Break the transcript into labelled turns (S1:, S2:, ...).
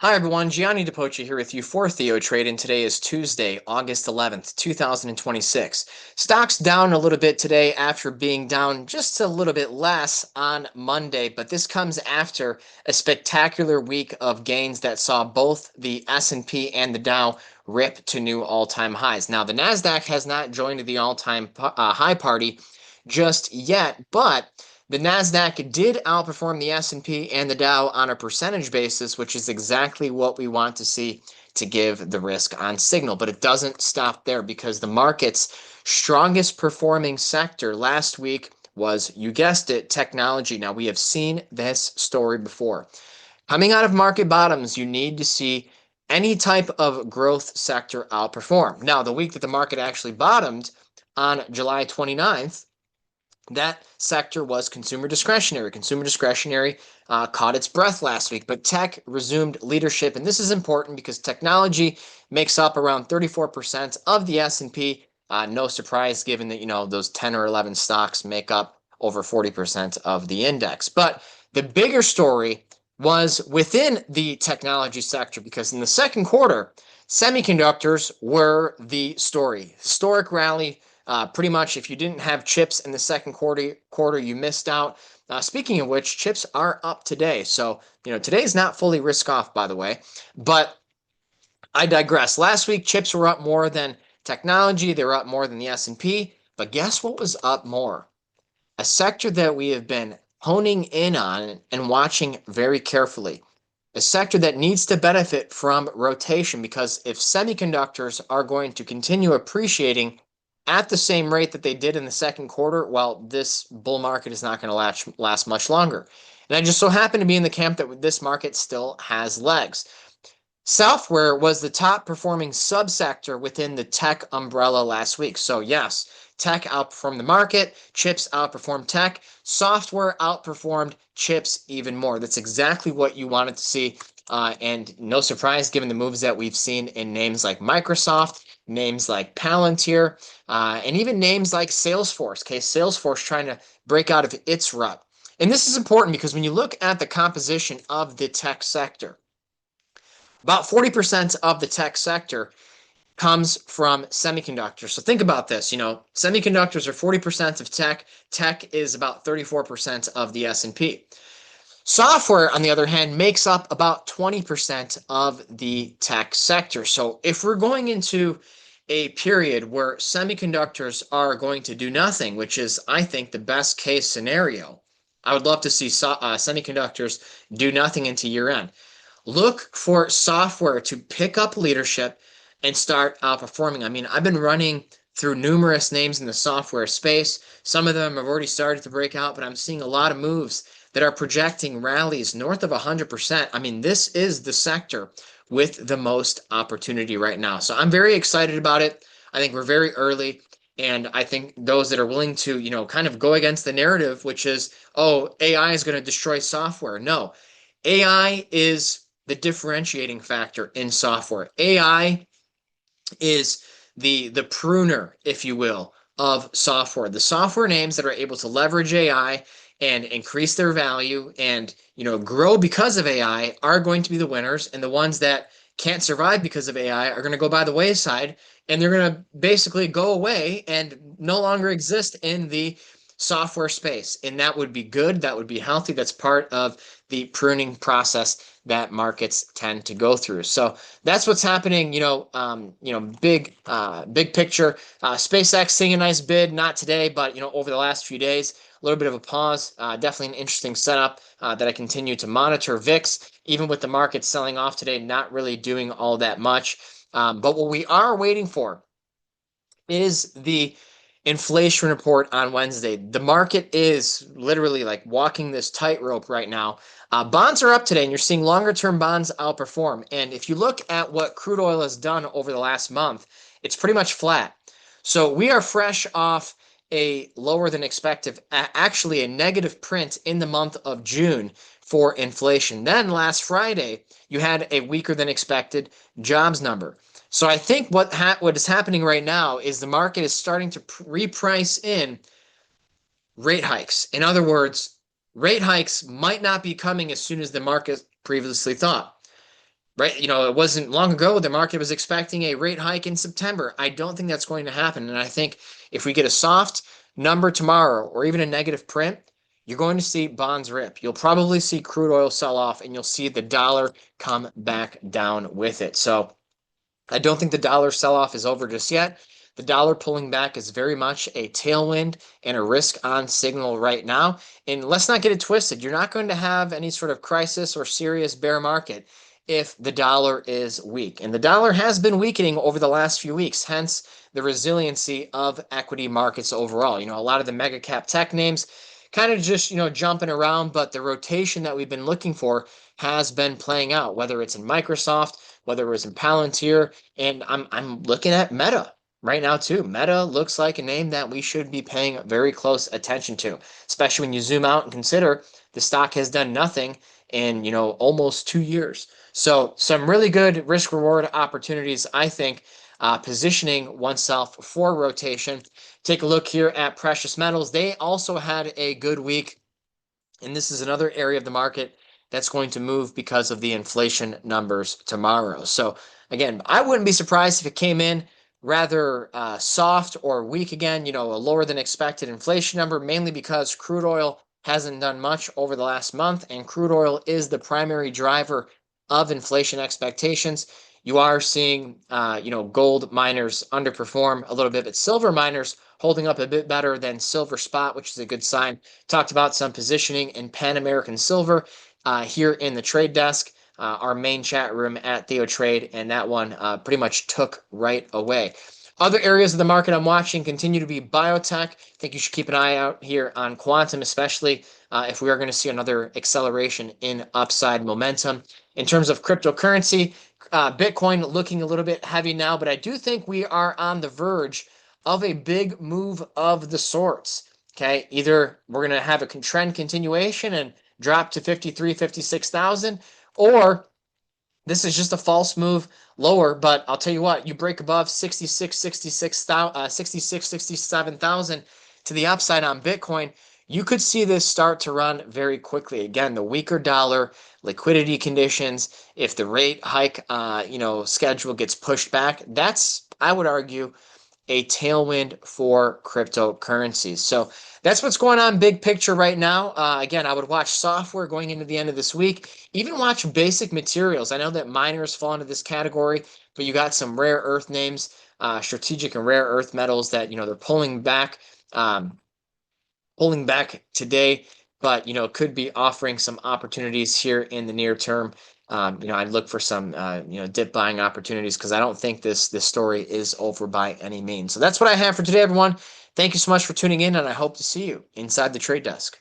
S1: Hi everyone, Gianni Di Poce here with you for TheoTrade, and today is Tuesday, August 11th, 2026. Stocks down a little bit today after being down just a little bit less on Monday, but this comes after a spectacular week of gains that saw both the S&P and the Dow rip to new all-time highs. Now, the Nasdaq has not joined the all-time high party just yet, but the Nasdaq did outperform the S&P and the Dow on a percentage basis, which is exactly what we want to see to give the risk on signal. But it doesn't stop there because the market's strongest performing sector last week was, you guessed it, technology. Now, we have seen this story before. Coming out of market bottoms, you need to see any type of growth sector outperform. Now, the week that the market actually bottomed on July 29th, that sector was consumer discretionary. Consumer discretionary caught its breath last week, but tech resumed leadership, and this is important because technology makes up around 34% of the S&P. No surprise, given that those 10 or 11 stocks make up over 40% of the index. But the bigger story was within the technology sector because in the second quarter, semiconductors were the story. Historic rally. Pretty much, if you didn't have chips in the second quarter, you missed out. Speaking of which, chips are up today. So, today's not fully risk off, by the way. But I digress. Last week, chips were up more than technology. They were up more than the S&P. But guess what was up more? A sector that we have been honing in on and watching very carefully. A sector that needs to benefit from rotation because if semiconductors are going to continue appreciating at the same rate that they did in the second quarter, well, this bull market is not going to last much longer. And I just so happen to be in the camp that this market still has legs. Software was the top performing subsector within the tech umbrella last week. So yes, tech outperformed the market, chips outperformed tech, software outperformed chips even more. That's exactly what you wanted to see. And no surprise, given the moves that we've seen in names like Microsoft, names like Palantir, and even names like Salesforce. Okay, Salesforce trying to break out of its rut. And this is important because when you look at the composition of the tech sector, about 40% of the tech sector comes from semiconductors. So think about this, semiconductors are 40% of tech. Tech is about 34% of the S&P. Software, on the other hand, makes up about 20% of the tech sector. So if we're going into a period where semiconductors are going to do nothing, which is, I think, the best case scenario, I would love to see semiconductors do nothing into year end. Look for software to pick up leadership and start outperforming. I mean, I've been running through numerous names in the software space. Some of them have already started to break out, but I'm seeing a lot of moves that are projecting rallies north of 100%. I mean, this is the sector with the most opportunity right now. So I'm very excited about it. I think we're very early. And I think those that are willing to, kind of go against the narrative, which is, oh, AI is going to destroy software. No, AI is the differentiating factor in software. AI is the pruner, if you will, of software. The software names that are able to leverage AI and increase their value and grow because of AI are going to be the winners, and the ones that can't survive because of AI are going to go by the wayside, and they're going to basically go away and no longer exist in the software space. And that would be good. That would be healthy. That's part of the pruning process that markets tend to go through. So that's what's happening. Big picture. SpaceX seeing a nice bid, not today, but over the last few days, a little bit of a pause. Definitely an interesting setup that I continue to monitor. VIX, even with the market selling off today, not really doing all that much. But what we are waiting for is the inflation report on Wednesday. The market is literally like walking this tightrope right now. Bonds are up today, and you're seeing longer term bonds outperform. And if you look at what crude oil has done over the last month, it's pretty much flat. So we are fresh off a lower than expected, actually a negative print in the month of June for inflation. Then last Friday, you had a weaker than expected jobs number. So I think what is happening right now is the market is starting to reprice in rate hikes. In other words, rate hikes might not be coming as soon as the market previously thought. right? It wasn't long ago the market was expecting a rate hike in September. I don't think that's going to happen. And I think if we get a soft number tomorrow or even a negative print, you're going to see bonds rip. You'll probably see crude oil sell off and you'll see the dollar come back down with it. So I don't think the dollar sell off is over just yet. The dollar pulling back is very much a tailwind and a risk on signal right now. And let's not get it twisted. You're not going to have any sort of crisis or serious bear market if the dollar is weak. And the dollar has been weakening over the last few weeks, hence the resiliency of equity markets overall. A lot of the mega cap tech names kind of just, jumping around, but the rotation that we've been looking for has been playing out, whether it's in Microsoft, whether it was in Palantir, and I'm looking at Meta right now too. Meta looks like a name that we should be paying very close attention to, especially when you zoom out and consider the stock has done nothing in, almost 2 years. So some really good risk reward opportunities, I think, positioning oneself for rotation. Take a look here at precious metals. They also had a good week. And this is another area of the market that's going to move because of the inflation numbers tomorrow. So again, I wouldn't be surprised if it came in rather soft or weak again, a lower than expected inflation number, mainly because crude oil hasn't done much over the last month, and crude oil is the primary driver of inflation expectations. You are seeing, gold miners underperform a little bit, but silver miners holding up a bit better than silver spot, which is a good sign. Talked about some positioning in Pan American Silver here in the trade desk, our main chat room at TheoTrade, and that one pretty much took right away. Other areas of the market I'm watching continue to be biotech. I think you should keep an eye out here on quantum, especially if we are going to see another acceleration in upside momentum. In terms of cryptocurrency, Bitcoin looking a little bit heavy now, but I do think we are on the verge of a big move of the sorts. Okay, either we're going to have a trend continuation and drop to 53, 56,000, or this is just a false move lower. But I'll tell you what, you break above 66, 67,000 to the upside on Bitcoin, you could see this start to run very quickly. Again, the weaker dollar, liquidity conditions, if the rate hike, schedule gets pushed back, that's, I would argue, a tailwind for cryptocurrencies. So that's what's going on big picture right now. Again, I would watch software going into the end of this week, even watch basic materials. I know that miners fall into this category, but you got some rare earth names, strategic and rare earth metals that, they're pulling back today, but, could be offering some opportunities here in the near term. I'd look for some, dip buying opportunities because I don't think this story is over by any means. So that's what I have for today, everyone. Thank you so much for tuning in, and I hope to see you inside the trade desk.